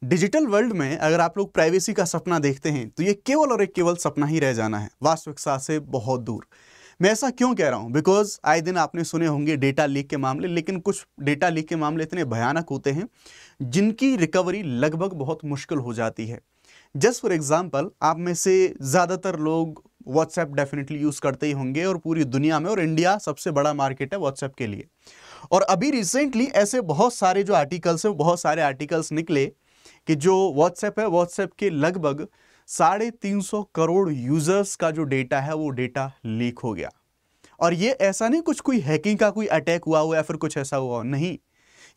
Digital world में अगर आप लोग प्राइवेसी का सपना देखते हैं तो ये केवल और एक केवल सपना ही रह जाना है, वास्तविकता से बहुत दूर। मैं ऐसा क्यों कह रहा हूं? बिकॉज आए दिन आपने सुने होंगे डेटा लीक के मामले, लेकिन कुछ डेटा लीक के मामले इतने भयानक होते हैं जिनकी रिकवरी लगभग बहुत मुश्किल हो जाती है। जस्ट फॉर एग्जाम्पल, आप में से ज़्यादातर लोग व्हाट्सएप डेफिनेटली यूज़ करते ही होंगे और पूरी दुनिया में, और इंडिया सबसे बड़ा मार्केट है व्हाट्सएप के लिए। और अभी रिसेंटली ऐसे बहुत सारे जो आर्टिकल्स हैं, बहुत सारे आर्टिकल्स निकले कि जो व्हाट्सएप है, व्हाट्सएप के लगभग 350 करोड़ यूजर्स का जो डेटा है वो डेटा लीक हो गया। और ये ऐसा नहीं कुछ कोई हैकिंग का कोई अटैक हुआ हो या फिर कुछ ऐसा हुआ हो, नहीं,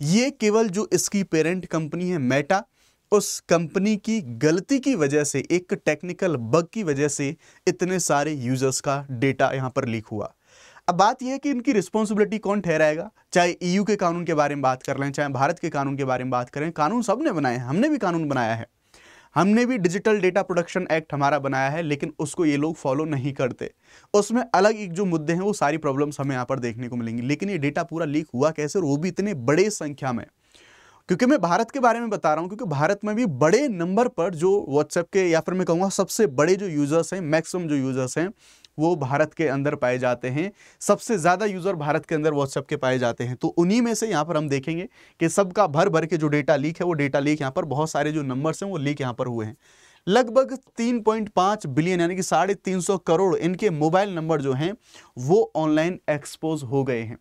ये केवल जो इसकी पेरेंट कंपनी है मेटा, उस कंपनी की गलती की वजह से, एक टेक्निकल बग की वजह से इतने सारे यूजर्स का डेटा यहां पर लीक हुआ। अब बात यह है कि इनकी रिस्पॉन्सिबिलिटी कौन ठहराएगा? चाहे ईयू के कानून के बारे में बात कर लें, चाहे भारत के कानून के बारे में बात करें, कानून सबने बनाए हैं, हमने भी कानून बनाया है, हमने भी डिजिटल डेटा प्रोटेक्शन एक्ट हमारा बनाया है, लेकिन उसको ये लोग फॉलो नहीं करते। उसमें अलग एक जो मुद्दे हैं वो सारी प्रॉब्लम्स हमें यहाँ पर देखने को मिलेंगी। लेकिन ये डेटा पूरा लीक हुआ कैसे, और वो भी इतने बड़े संख्या में? क्योंकि मैं भारत के बारे में बता रहा हूं, क्योंकि भारत में भी बड़े नंबर पर जो व्हाट्सएप के, या फिर मैं कहूँगा सबसे बड़े जो यूजर्स हैं, मैक्सिमम जो यूजर्स हैं वो भारत के अंदर पाए जाते हैं। सबसे ज़्यादा यूज़र भारत के अंदर व्हाट्सएप के पाए जाते हैं। तो उन्हीं में से यहाँ पर हम देखेंगे कि सबका भर भर के जो डेटा लीक है, वो डेटा लीक यहाँ पर बहुत सारे जो नंबर्स हैं वो लीक यहाँ पर हुए हैं। लगभग 3.5 बिलियन यानी कि 350 करोड़ इनके मोबाइल नंबर जो हैं वो ऑनलाइन एक्सपोज हो गए हैं।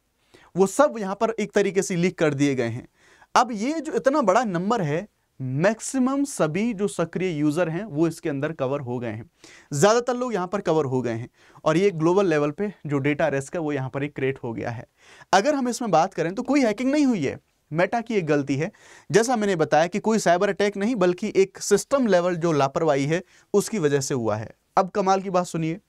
वो सब यहाँ पर एक तरीके से लीक कर दिए गए हैं। अब ये जो इतना बड़ा नंबर है, मैक्सिमम सभी जो सक्रिय यूजर हैं वो इसके अंदर कवर हो गए हैं, ज्यादातर लोग यहां पर कवर हो गए हैं, और ये ग्लोबल लेवल पे जो डेटा रिस्क है वो यहां पर एक क्रिएट हो गया है। अगर हम इसमें बात करें तो कोई हैकिंग नहीं हुई है, मेटा की एक गलती है। जैसा मैंने बताया कि कोई साइबर अटैक नहीं, बल्कि एक सिस्टम लेवल जो लापरवाही है उसकी वजह से हुआ है। अब कमाल की बात सुनिए,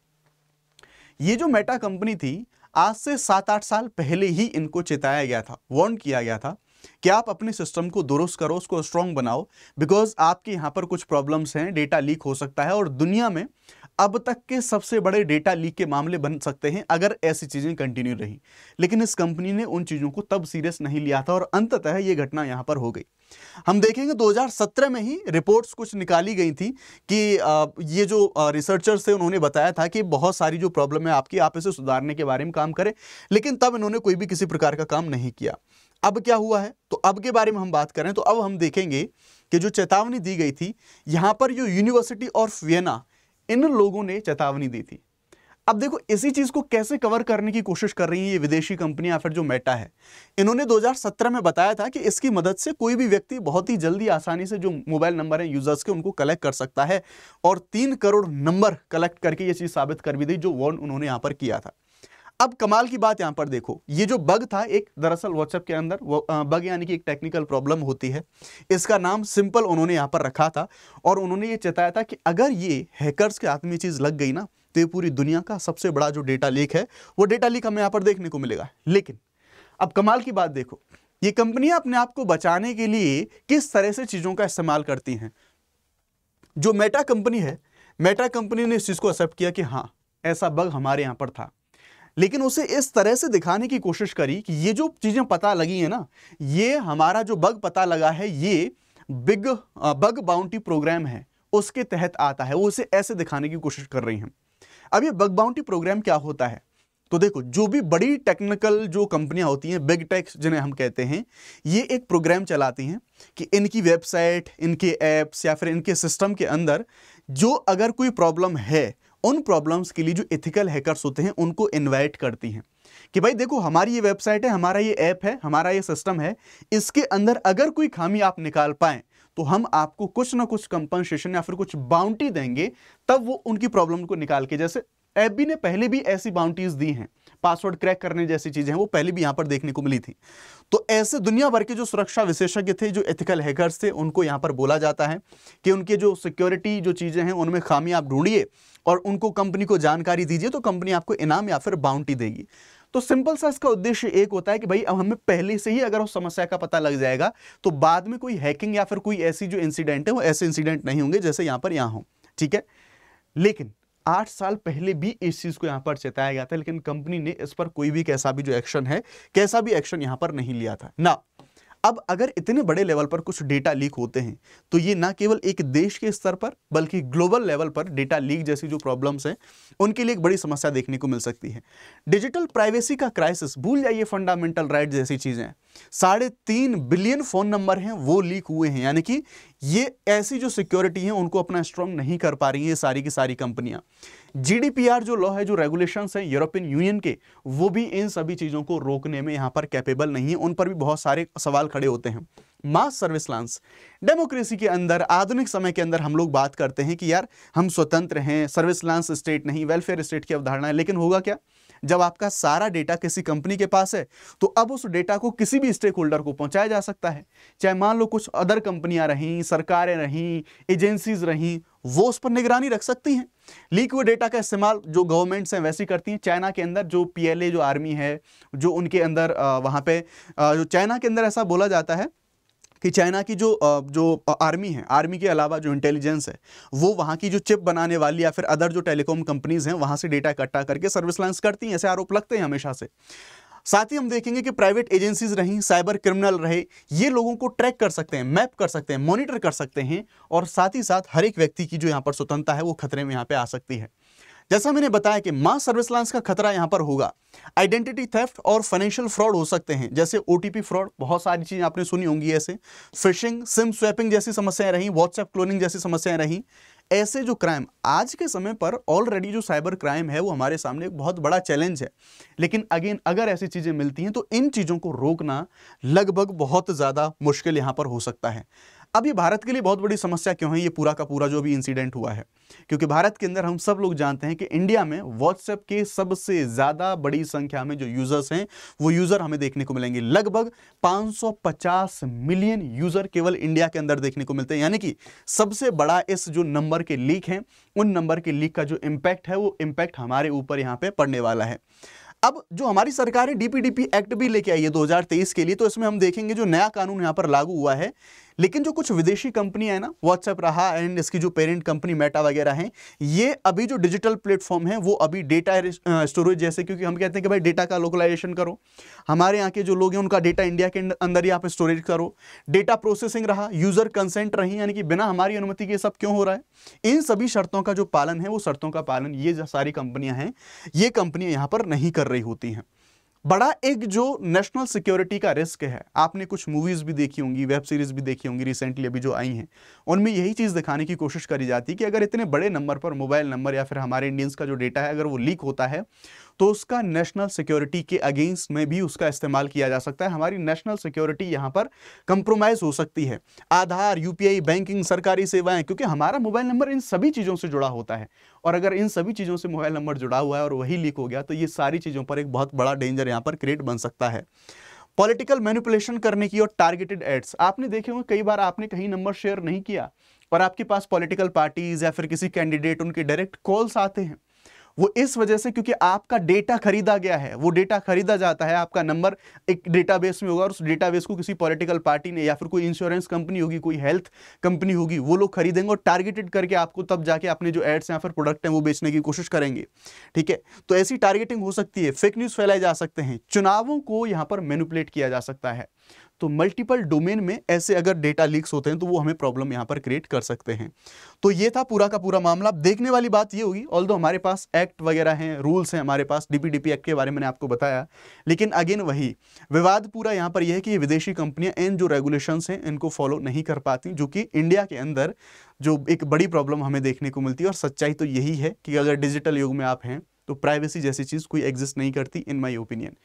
ये जो मेटा कंपनी थी, आज से 7-8 साल पहले ही इनको चेताया गया था, वार्न किया गया था कि आप अपने सिस्टम को दुरुस्त करो, उसको स्ट्रांग बनाओ, बिकॉज आपके यहां पर कुछ प्रॉब्लम्स हैं, डेटा लीक हो सकता है। और दुनिया में अब तक के सबसे बड़े डेटा लीक के मामले बन सकते हैं अगर ऐसी चीजें कंटिन्यू रही। लेकिन इस कंपनी ने उन चीजों को तब सीरियस नहीं लिया था, और अंततः ये घटना यहां पर हो गई। हम देखेंगे 2017 में ही रिपोर्ट्स कुछ निकाली गई थी कि ये जो रिसर्चर्स थे उन्होंने बताया था कि बहुत सारी जो प्रॉब्लम है आपकी, आप इसे सुधारने के बारे में काम करें, लेकिन तब इन्होंने कोई भी किसी प्रकार का काम नहीं किया। अब क्या हुआ है, तो अब के बारे में हम बात करें तो अब हम देखेंगे कि जो चेतावनी दी गई थी, यहां पर जो यूनिवर्सिटी ऑफ वियना, इन लोगों ने चेतावनी दी थी। अब देखो इसी चीज को कैसे कवर करने की कोशिश कर रही है ये विदेशी कंपनी या फिर जो मेटा है। इन्होंने 2017 में बताया था कि इसकी मदद से कोई भी व्यक्ति बहुत ही जल्दी आसानी से जो मोबाइल नंबर है यूजर्स के, उनको कलेक्ट कर सकता है, और 3 करोड़ नंबर कलेक्ट करके ये चीज साबित कर भी दी जो वार्न उन्होंने यहां पर किया था। अब कमाल की बात यहां पर देखो, ये जो बग था, एक दरअसल व्हाट्सएप के अंदर बग यानी कि एक टेक्निकल प्रॉब्लम होती है, इसका नाम सिंपल उन्होंने यहां पर रखा था, और उन्होंने ये चेताया था कि अगर ये हैकर्स के हाथ में चीज लग गई ना, तो ये पूरी दुनिया का सबसे बड़ा जो डेटा लीक है वो डेटा लीक हमें यहां पर देखने को मिलेगा। लेकिन अब कमाल की बात देखो, ये कंपनियां अपने आप को बचाने के लिए किस तरह से चीजों का इस्तेमाल करती हैं। जो मेटा कंपनी है, मेटा कंपनी ने इस चीज को एक्सेप्ट किया कि हाँ, ऐसा बग हमारे यहां पर था, लेकिन उसे इस तरह से दिखाने की कोशिश करी कि ये जो चीजें पता लगी है ना, ये हमारा जो बग पता लगा है, ये बिग बग बाउंटी प्रोग्राम है, उसके तहत आता है। वो उसे ऐसे दिखाने की कोशिश कर रही हैं। अब ये बग बाउंटी प्रोग्राम क्या होता है, तो देखो, जो भी बड़ी टेक्निकल जो कंपनियां होती हैं, बिग टेक्स जिन्हें हम कहते हैं, ये एक प्रोग्राम चलाती हैं कि इनकी वेबसाइट, इनके ऐप्स या फिर इनके सिस्टम के अंदर जो अगर कोई प्रॉब्लम है, उन प्रॉब्लम्स के लिए जो एथिकल हैकर्स होते हैं उनको इनवाइट करती हैं कि भाई देखो, हमारी ये वेबसाइट है, हमारा ये ऐप है, हमारा ये सिस्टम है, इसके अंदर अगर कोई खामी आप निकाल पाएं तो हम आपको कुछ ना कुछ कंपनसेशन या फिर कुछ बाउंटी देंगे। तब वो उनकी प्रॉब्लम को निकाल के, जैसे एफबी ने पहले भी ऐसी बाउंटीज दी हैं, पासवर्ड क्रैक करने जैसी चीजें हैं, वो पहले भी यहां पर देखने को मिली थी। तो ऐसे दुनिया भर के जो सुरक्षा विशेषज्ञ थे, जो एथिकल हैकर्स थे, उनको यहां पर बोला जाता है कि उनके जो सिक्योरिटी जो चीजें हैं उनमें खामी आप ढूंढिए और उनको कंपनी को जानकारी दीजिए, तो कंपनी आपको इनाम या फिर बाउंटी देगी। तो सिंपल सा इसका उद्देश्य एक होता है कि भाई अब हमें पहले से ही अगर उस समस्या का पता लग जाएगा तो बाद में कोई हैकिंग या फिर कोई ऐसी जो इंसिडेंट है वो ऐसे इंसिडेंट नहीं होंगे जैसे यहां पर हो। ठीक है, लेकिन 8 साल पहले भी इस चीज को यहां पर चेताया गया था, लेकिन कंपनी ने इस पर कोई भी कैसा भी जो एक्शन है, कैसा भी एक्शन यहां पर नहीं लिया था ना। अब अगर इतने बड़े लेवल पर कुछ डेटा लीक होते हैं तो ये ना केवल एक देश के स्तर पर बल्कि ग्लोबल लेवल पर डेटा लीक जैसी जो प्रॉब्लम्स हैं उनके लिए एक बड़ी समस्या देखने को मिल सकती है। डिजिटल प्राइवेसी का क्राइसिस, भूल जाइए फंडामेंटल राइट जैसी चीजें। 3.5 बिलियन फोन नंबर हैं वो लीक हुए हैं, यानी कि ये ऐसी जो सिक्योरिटी है उनको अपना स्ट्रॉन्ग नहीं कर पा रही है सारी की सारी कंपनियां। GDPR जो लॉ है, जो रेगुलेशंस हैं यूरोपियन यूनियन के, वो भी इन सभी चीजों को रोकने में यहां पर कैपेबल नहीं है। उन पर भी बहुत सारे सवाल खड़े होते हैं। मास सर्विलांस, डेमोक्रेसी के अंदर, आधुनिक समय के अंदर हम लोग बात करते हैं कि यार हम स्वतंत्र हैं, सर्विलांस स्टेट नहीं, वेलफेयर स्टेट की अवधारणा है। लेकिन होगा क्या, जब आपका सारा डेटा किसी कंपनी के पास है तो अब उस डेटा को किसी भी स्टेक होल्डर को पहुंचाया जा सकता है। चाहे मान लो कुछ अदर कंपनियां रहीं, सरकारें रहीं, एजेंसीज रहीं, वो उस पर निगरानी रख सकती हैं। लीक हुए डेटा का इस्तेमाल जो गवर्नमेंट्स हैं वैसी करती हैं। चाइना के अंदर जो PLA जो आर्मी है, जो उनके अंदर वहां पे जो चाइना के अंदर ऐसा बोला जाता है कि चाइना की जो आर्मी है, आर्मी के अलावा जो इंटेलिजेंस है, वो वहाँ की जो चिप बनाने वाली या फिर अदर जो टेलीकॉम कंपनीज हैं वहाँ से डेटा इकट्ठा करके सर्विलांस करती हैं, ऐसे आरोप लगते हैं हमेशा से। साथ ही हम देखेंगे कि प्राइवेट एजेंसीज रहीं, साइबर क्रिमिनल रहे, ये लोगों को ट्रैक कर सकते हैं, मैप कर सकते हैं, मॉनिटर कर सकते हैं, और साथ ही साथ हर एक व्यक्ति की जो यहाँ पर स्वतंत्रता है वो खतरे में यहाँ पे आ सकती है। जैसा मैंने बताया कि मास सर्विलांस का खतरा यहां पर होगा। आइडेंटिटी थेफ्ट और फाइनेंशियल फ्रॉड हो सकते हैं, जैसे OTP फ्रॉड, बहुत सारी चीजें आपने सुनी होंगी ऐसे, फिशिंग, सिम स्वैपिंग जैसी समस्याएं रही, व्हाट्सएप क्लोनिंग जैसी समस्याएं रही। ऐसे जो क्राइम आज के समय पर ऑलरेडी जो साइबर क्राइम है वो हमारे सामने एक बहुत बड़ा चैलेंज है। लेकिन अगेन अगर ऐसी चीजें मिलती हैं तो इन चीजों को रोकना लगभग बहुत ज्यादा मुश्किल यहां पर हो सकता है। अब ये भारत के लिए बहुत बड़ी समस्या क्यों है, ये पूरा का पूरा जो भी इंसिडेंट हुआ है, क्योंकि भारत के अंदर हम सब लोग जानते हैं कि इंडिया में व्हाट्सएप के सबसे ज्यादा बड़ी संख्या में जो यूजर्स हैं वो यूजर हमें देखने को मिलेंगे। लगभग 550 मिलियन यूजर केवल इंडिया के अंदर देखने को मिलते हैं, यानी कि सबसे बड़ा इस जो नंबर के लीक हैं, उन नंबर के लीक का जो इंपैक्ट है वो इंपैक्ट हमारे ऊपर यहाँ पे पड़ने वाला है। अब जो हमारी सरकार है DPDP एक्ट भी लेके आई है 2023 के लिए, तो इसमें हम देखेंगे जो नया कानून यहाँ पर लागू हुआ है। लेकिन जो कुछ विदेशी कंपनियां है ना, व्हाट्सएप रहा एंड इसकी जो पेरेंट कंपनी मेटा वगैरह हैं, ये अभी जो डिजिटल प्लेटफॉर्म है वो अभी डेटा स्टोरेज जैसे, क्योंकि हम कहते हैं कि भाई डेटा का लोकलाइजेशन करो, हमारे यहाँ के जो लोग हैं उनका डेटा इंडिया के अंदर ही आप स्टोरेज करो। डेटा प्रोसेसिंग रहा, यूजर कंसेंट रही, यानी कि बिना हमारी अनुमति के सब क्यों हो रहा है। इन सभी शर्तों का जो पालन है वो शर्तों का पालन ये जो सारी कंपनियां हैं, ये कंपनियां यहाँ पर नहीं कर रही होती हैं। बड़ा एक जो नेशनल सिक्योरिटी का रिस्क है, आपने कुछ मूवीज भी देखी होंगी, वेब सीरीज भी देखी होंगी रिसेंटली अभी जो आई हैं, उनमें यही चीज दिखाने की कोशिश करी जाती है कि अगर इतने बड़े नंबर पर मोबाइल नंबर या फिर हमारे इंडियंस का जो डेटा है अगर वो लीक होता है तो उसका नेशनल सिक्योरिटी के अगेंस्ट में भी उसका इस्तेमाल किया जा सकता है। हमारी नेशनल सिक्योरिटी यहाँ पर कंप्रोमाइज हो सकती है। आधार, UPI, बैंकिंग, सरकारी सेवाएं, क्योंकि हमारा मोबाइल नंबर इन सभी चीज़ों से जुड़ा होता है, और अगर इन सभी चीज़ों से मोबाइल नंबर जुड़ा हुआ है और वही लीक हो गया तो ये सारी चीज़ों पर एक बहुत बड़ा डेंजर यहाँ पर क्रिएट बन सकता है। पॉलिटिकल मैनिपुलेशन करने की और टारगेटेड एड्स, आपने देखे होंगे कई बार आपने कहीं नंबर शेयर नहीं किया और आपके पास पॉलिटिकल पार्टीज या फिर किसी कैंडिडेट उनके डायरेक्ट कॉल्स आते हैं, वो इस वजह से क्योंकि आपका डेटा खरीदा गया है, वो डेटा खरीदा जाता है, आपका नंबर एक डेटाबेस में होगा और उस डेटाबेस को किसी पॉलिटिकल पार्टी ने या फिर कोई इंश्योरेंस कंपनी होगी, कोई हेल्थ कंपनी होगी, वो लोग खरीदेंगे और टारगेटेड करके आपको तब जाके अपने जो एड्स या फिर प्रोडक्ट हैं वो बेचने की कोशिश करेंगे। ठीक है, तो ऐसी टारगेटिंग हो सकती है, फेक न्यूज़ फैलाए जा सकते हैं, चुनावों को यहाँ पर मैनिपुलेट किया जा सकता है। तो मल्टीपल डोमेन में ऐसे अगर डेटा लीक्स होते हैं तो वो हमें प्रॉब्लम यहाँ पर क्रिएट कर सकते हैं। तो ये था पूरा का पूरा मामला। देखने वाली बात ये होगी, ऑल्दो हमारे पास एक्ट वगैरह हैं, रूल्स हैं हमारे पास, DPDP एक्ट के बारे में मैंने आपको बताया, लेकिन अगेन वही विवाद पूरा यहाँ पर यह है कि ये विदेशी कंपनियां इन जो रेगुलेशंस हैं इनको फॉलो नहीं कर पाती, जो कि इंडिया के अंदर जो एक बड़ी प्रॉब्लम हमें देखने को मिलती है। और सच्चाई तो यही है कि अगर डिजिटल युग में आप हैं तो प्राइवेसी जैसी चीज़ कोई एग्जिस्ट नहीं करती, इन माई ओपिनियन।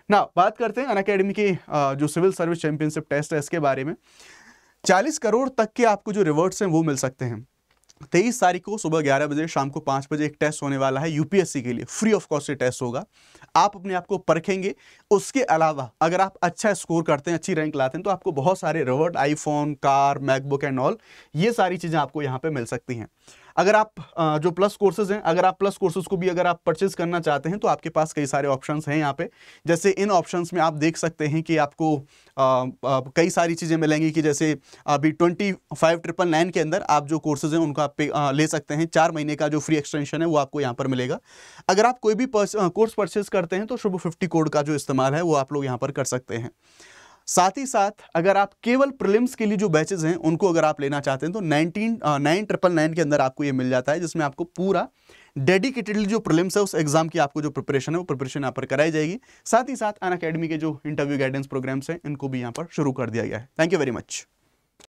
ना बात करते हैं अनअकैडमी के जो सिविल सर्विस चैंपियनशिप टेस्ट है इसके बारे में। 40 करोड़ तक के आपको जो रिवॉर्ड्स हैं वो मिल सकते हैं। 23 तारीख को सुबह 11 बजे, शाम को 5 बजे एक टेस्ट होने वाला है UPSC के लिए, फ्री ऑफ कॉस्ट से टेस्ट होगा। आप अपने आप को परखेंगे। उसके अलावा अगर आप अच्छा स्कोर करते हैं, अच्छी रैंक लाते हैं, तो आपको बहुत सारे reward, iPhone, car, MacBook and all, ये सारी चीज़ें आपको यहाँ पे मिल सकती हैं। अगर आप जो प्लस कोर्सेज हैं, अगर आप प्लस कोर्सेज को भी अगर आप परचेज करना चाहते हैं तो आपके पास कई सारे ऑप्शंस हैं यहाँ पे। जैसे इन ऑप्शंस में आप देख सकते हैं कि आपको कई सारी चीज़ें मिलेंगी कि जैसे अभी 25,999 के अंदर आप जो कोर्सेज हैं उनको आप ले सकते हैं। 4 महीने का जो फ्री एक्सटेंशन है वो आपको यहाँ पर मिलेगा। अगर आप कोई भी कोर्स परचेज करते हैं तो शुभ 50 कोड का जो इस्तेमाल है वो आप लोग यहाँ पर कर सकते हैं। साथ ही साथ अगर आप केवल प्रीलिम्स के लिए जो बैचेस हैं उनको अगर आप लेना चाहते हैं तो 999 के अंदर आपको ये मिल जाता है, जिसमें आपको पूरा डेडिकेटेडली जो प्रीलिम्स है उस एग्जाम की आपको जो प्रिपरेशन है वो प्रिपरेशन यहाँ पर कराई जाएगी। साथ ही साथ अनअकैडमी के जो इंटरव्यू गाइडेंस प्रोग्राम्स हैं इनको भी यहाँ पर शुरू कर दिया गया है। Thank you very much.